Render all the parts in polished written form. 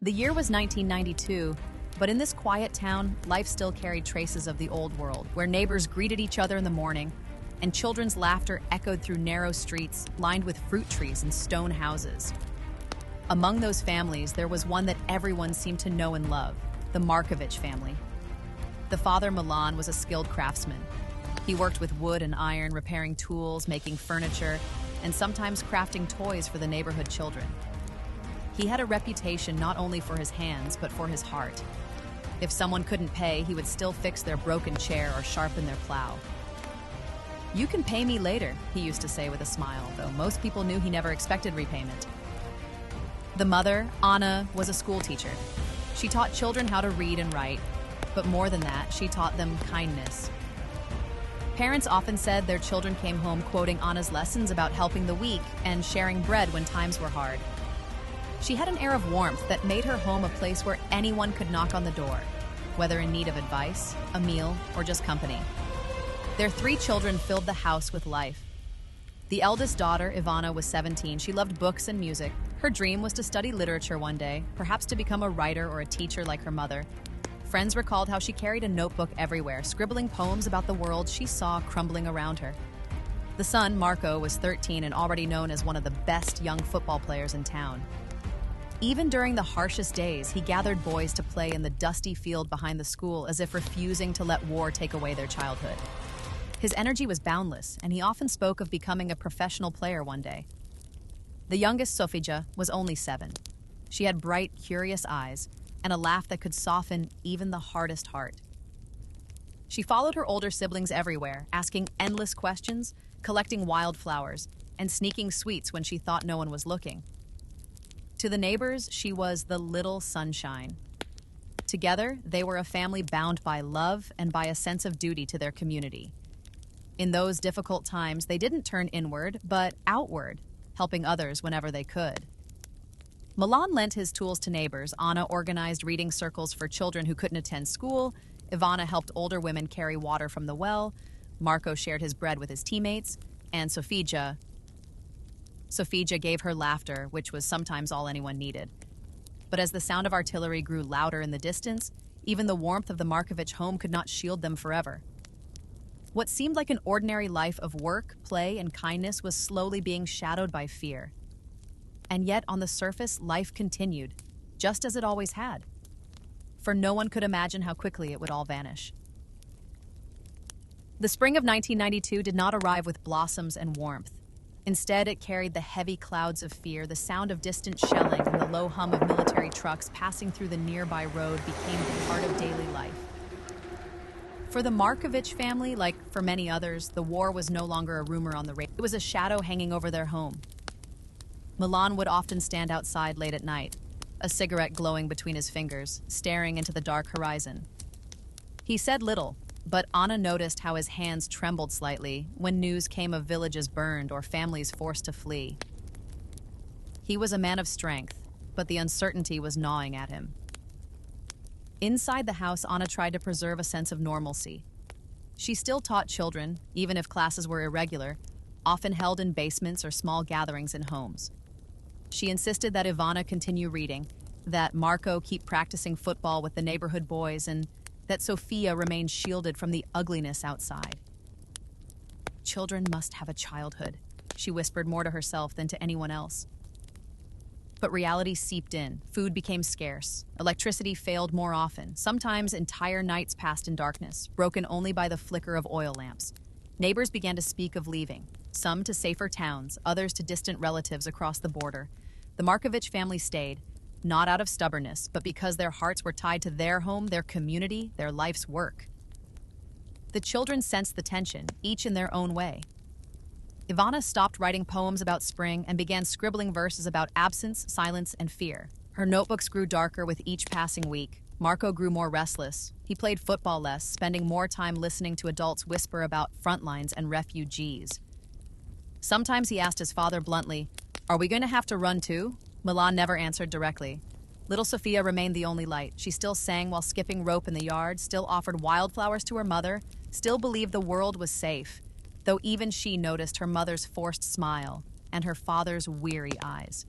The year was 1992, but in this quiet town, life still carried traces of the old world, where neighbors greeted each other in the morning, and children's laughter echoed through narrow streets lined with fruit trees and stone houses. Among those families, there was one that everyone seemed to know and love, the Markovich family. The father, Milan, was a skilled craftsman. He worked with wood and iron, repairing tools, making furniture, and sometimes crafting toys for the neighborhood children. He had a reputation not only for his hands, but for his heart. If someone couldn't pay, he would still fix their broken chair or sharpen their plow. "You can pay me later," he used to say with a smile, though most people knew he never expected repayment. The mother, Anna, was a school teacher. She taught children how to read and write, but more than that, she taught them kindness. Parents often said their children came home quoting Anna's lessons about helping the weak and sharing bread when times were hard. She had an air of warmth that made her home a place where anyone could knock on the door, whether in need of advice, a meal, or just company. Their 3 children filled the house with life. The eldest daughter, Ivana, was 17. She loved books and music. Her dream was to study literature one day, perhaps to become a writer or a teacher like her mother. Friends recalled how she carried a notebook everywhere, scribbling poems about the world she saw crumbling around her. The son, Marco, was 13 and already known as one of the best young football players in town. Even during the harshest days, he gathered boys to play in the dusty field behind the school, as if refusing to let war take away their childhood. His energy was boundless, and he often spoke of becoming a professional player one day. The youngest, Sofija, was only 7. She had bright, curious eyes and a laugh that could soften even the hardest heart. She followed her older siblings everywhere, asking endless questions, collecting wildflowers, and sneaking sweets when she thought no one was looking. To the neighbors, she was the little sunshine. Together, they were a family bound by love and by a sense of duty to their community. In those difficult times, they didn't turn inward, but outward, helping others whenever they could. Milan lent his tools to neighbors. Anna organized reading circles for children who couldn't attend school. Ivana helped older women carry water from the well. Marco shared his bread with his teammates. And Sofija gave her laughter, which was sometimes all anyone needed. But as the sound of artillery grew louder in the distance, even the warmth of the Markovich home could not shield them forever. What seemed like an ordinary life of work, play, and kindness was slowly being shadowed by fear. And yet, on the surface, life continued, just as it always had. For no one could imagine how quickly it would all vanish. The spring of 1992 did not arrive with blossoms and warmth. Instead, it carried the heavy clouds of fear. The sound of distant shelling and the low hum of military trucks passing through the nearby road became the part of daily life. For the Markovich family, like for many others, the war was no longer a rumor on the radio. It was a shadow hanging over their home. Milan would often stand outside late at night, a cigarette glowing between his fingers, staring into the dark horizon. He said little, but Anna noticed how his hands trembled slightly when news came of villages burned or families forced to flee. He was a man of strength, but the uncertainty was gnawing at him. Inside the house, Anna tried to preserve a sense of normalcy. She still taught children, even if classes were irregular, often held in basements or small gatherings in homes. She insisted that Ivana continue reading, that Marco keep practicing football with the neighborhood boys, and that Sofia remained shielded from the ugliness outside. "Children must have a childhood," she whispered more to herself than to anyone else. But reality seeped in. Food became scarce. Electricity failed more often. Sometimes entire nights passed in darkness, broken only by the flicker of oil lamps. Neighbors began to speak of leaving, some to safer towns, others to distant relatives across the border. The Markovich family stayed, not out of stubbornness, but because their hearts were tied to their home, their community, their life's work. The children sensed the tension, each in their own way. Ivana stopped writing poems about spring and began scribbling verses about absence, silence, and fear. Her notebooks grew darker with each passing week. Marco grew more restless. He played football less, spending more time listening to adults whisper about frontlines and refugees. Sometimes he asked his father bluntly, "Are we going to have to run too?" Milan never answered directly. Little Sofia remained the only light. She still sang while skipping rope in the yard, still offered wildflowers to her mother, still believed the world was safe, though even she noticed her mother's forced smile and her father's weary eyes.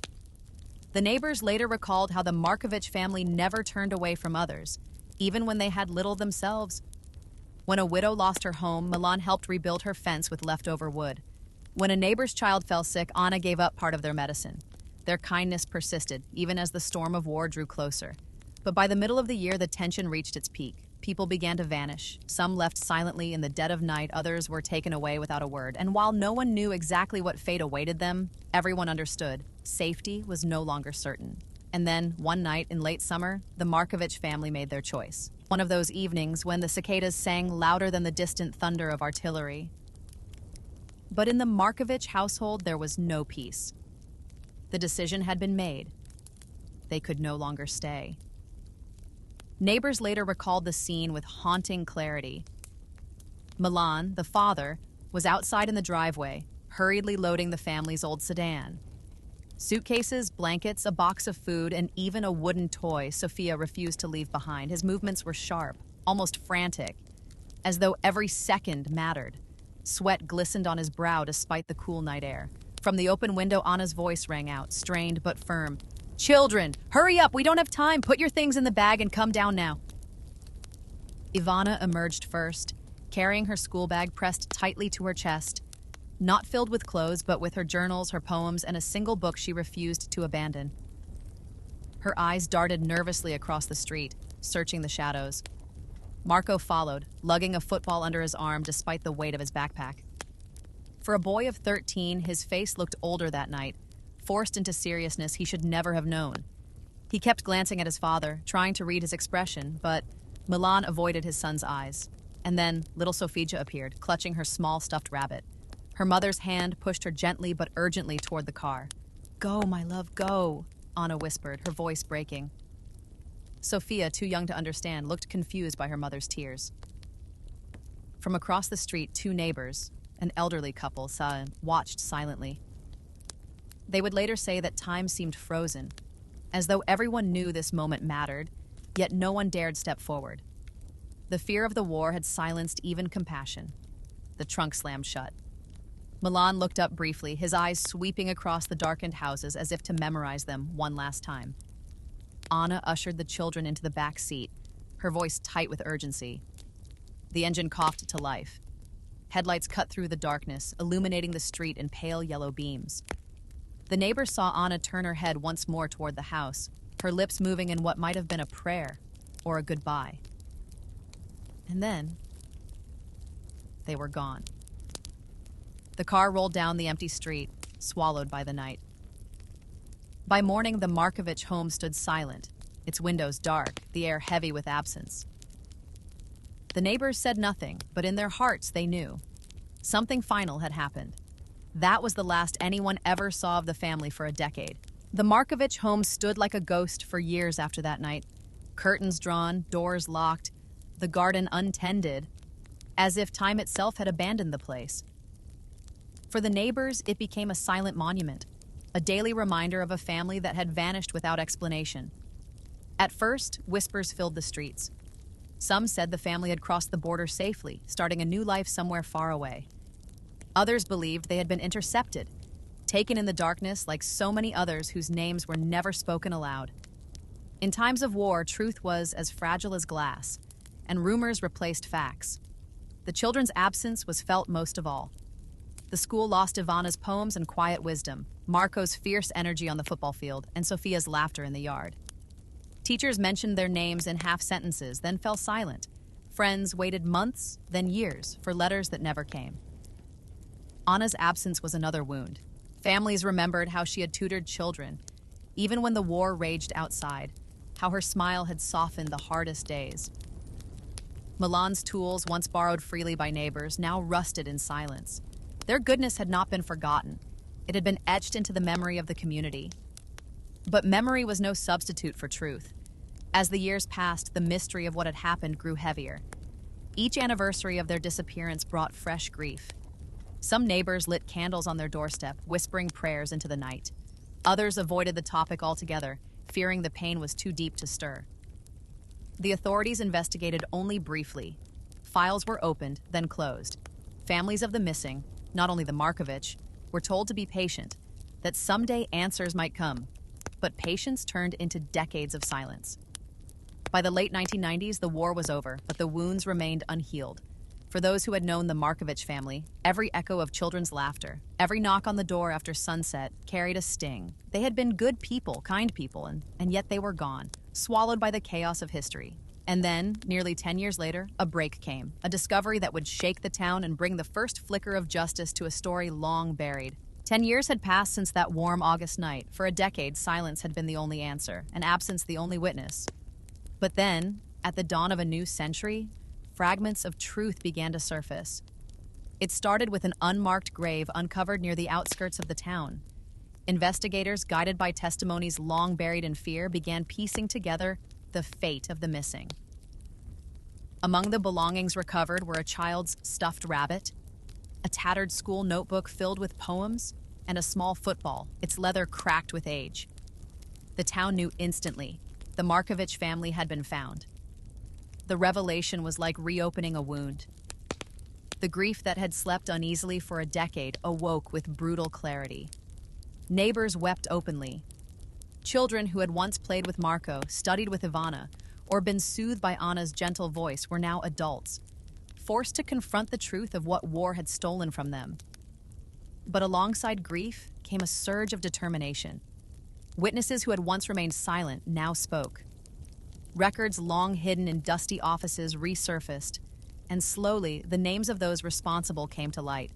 The neighbors later recalled how the Markovich family never turned away from others, even when they had little themselves. When a widow lost her home, Milan helped rebuild her fence with leftover wood. When a neighbor's child fell sick, Anna gave up part of their medicine. Their kindness persisted, even as the storm of war drew closer. But by the middle of the year, the tension reached its peak. People began to vanish. Some left silently in the dead of night, others were taken away without a word. And while no one knew exactly what fate awaited them, everyone understood. Safety was no longer certain. And then, one night in late summer, the Markovich family made their choice. One of those evenings when the cicadas sang louder than the distant thunder of artillery. But in the Markovich household, there was no peace. The decision had been made. They could no longer stay. Neighbors later recalled the scene with haunting clarity. Milan, the father, was outside in the driveway, hurriedly loading the family's old sedan. Suitcases, blankets, a box of food, and even a wooden toy Sophia refused to leave behind. His movements were sharp, almost frantic, as though every second mattered. Sweat glistened on his brow despite the cool night air. From the open window, Anna's voice rang out, strained but firm. "Children, hurry up! We don't have time! Put your things in the bag and come down now!" Ivana emerged first, carrying her school bag pressed tightly to her chest. Not filled with clothes, but with her journals, her poems, and a single book she refused to abandon. Her eyes darted nervously across the street, searching the shadows. Marco followed, lugging a football under his arm despite the weight of his backpack. For a boy of 13, his face looked older that night, forced into seriousness he should never have known. He kept glancing at his father, trying to read his expression, but Milan avoided his son's eyes. And then little Sofija appeared, clutching her small stuffed rabbit. Her mother's hand pushed her gently but urgently toward the car. "Go, my love, go," Anna whispered, her voice breaking. Sophia, too young to understand, looked confused by her mother's tears. From across the street, two neighbors, an elderly couple, saw and watched silently. They would later say that time seemed frozen, as though everyone knew this moment mattered, yet no one dared step forward. The fear of the war had silenced even compassion. The trunk slammed shut. Milan looked up briefly, his eyes sweeping across the darkened houses as if to memorize them one last time. Anna ushered the children into the back seat, her voice tight with urgency. The engine coughed to life. Headlights cut through the darkness, illuminating the street in pale yellow beams. The neighbors saw Anna turn her head once more toward the house, her lips moving in what might have been a prayer or a goodbye. And then, they were gone. The car rolled down the empty street, swallowed by the night. By morning, the Markovich home stood silent, its windows dark, the air heavy with absence. The neighbors said nothing, but in their hearts they knew. Something final had happened. That was the last anyone ever saw of the family for a decade. The Markovich home stood like a ghost for years after that night. Curtains drawn, doors locked, the garden untended, as if time itself had abandoned the place. For the neighbors, it became a silent monument, a daily reminder of a family that had vanished without explanation. At first, whispers filled the streets. Some said the family had crossed the border safely, starting a new life somewhere far away. Others believed they had been intercepted, taken in the darkness like so many others whose names were never spoken aloud. In times of war, truth was as fragile as glass, and rumors replaced facts. The children's absence was felt most of all. The school lost Ivana's poems and quiet wisdom, Marco's fierce energy on the football field, and Sophia's laughter in the yard. Teachers mentioned their names in half sentences, then fell silent. Friends waited months, then years, for letters that never came. Anna's absence was another wound. Families remembered how she had tutored children, even when the war raged outside, how her smile had softened the hardest days. Milan's tools, once borrowed freely by neighbors, now rusted in silence. Their goodness had not been forgotten. It had been etched into the memory of the community. But memory was no substitute for truth. As the years passed, the mystery of what had happened grew heavier. Each anniversary of their disappearance brought fresh grief. Some neighbors lit candles on their doorstep, whispering prayers into the night. Others avoided the topic altogether, fearing the pain was too deep to stir. The authorities investigated only briefly. Files were opened, then closed. Families of the missing, not only the Markovich, were told to be patient, that someday answers might come. but patience turned into decades of silence. By the late 1990s, the war was over, but the wounds remained unhealed. For those who had known the Markovich family, every echo of children's laughter, every knock on the door after sunset carried a sting. They had been good people, kind people, and yet they were gone, swallowed by the chaos of history. And then, nearly 10 years later, a break came, a discovery that would shake the town and bring the first flicker of justice to a story long buried. 10 years had passed since that warm August night. For a decade, silence had been the only answer, and absence the only witness. But then, at the dawn of a new century, fragments of truth began to surface. It started with an unmarked grave uncovered near the outskirts of the town. Investigators, guided by testimonies long buried in fear, began piecing together the fate of the missing. Among the belongings recovered were a child's stuffed rabbit, a tattered school notebook filled with poems, and a small football, its leather cracked with age. The town knew instantly the Markovich family had been found. The revelation was like reopening a wound. The grief that had slept uneasily for a decade awoke with brutal clarity. Neighbors wept openly. Children who had once played with Marko, studied with Ivana, or been soothed by Anna's gentle voice were now adults, forced to confront the truth of what war had stolen from them. But alongside grief came a surge of determination. Witnesses who had once remained silent now spoke. Records long hidden in dusty offices resurfaced, and slowly the names of those responsible came to light.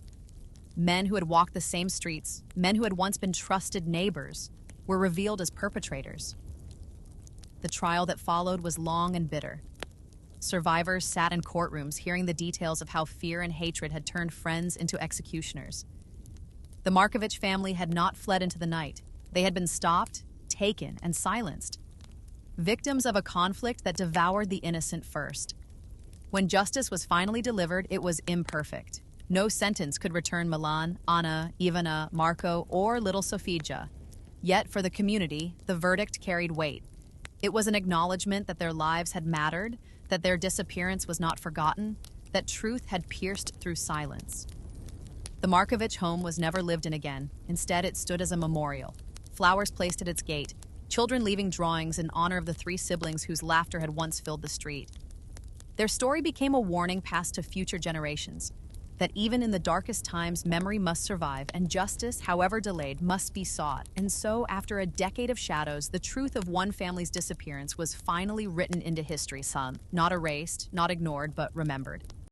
Men who had walked the same streets, men who had once been trusted neighbors, were revealed as perpetrators. The trial that followed was long and bitter. Survivors sat in courtrooms hearing the details of how fear and hatred had turned friends into executioners. The Markovich family had not fled into the night. They had been stopped, taken, and silenced. Victims of a conflict that devoured the innocent first. When justice was finally delivered, it was imperfect. No sentence could return Milan, Anna, Ivana, Marko, or little Sofija. Yet, for the community, the verdict carried weight. It was an acknowledgement that their lives had mattered, that their disappearance was not forgotten, that truth had pierced through silence. The Markovich home was never lived in again. Instead, it stood as a memorial. Flowers placed at its gate, children leaving drawings in honor of the three siblings whose laughter had once filled the street. Their story became a warning passed to future generations, that even in the darkest times, memory must survive, and justice, however delayed, must be sought. And so, after a decade of shadows, the truth of one family's disappearance was finally written into history, not erased, not ignored, but remembered.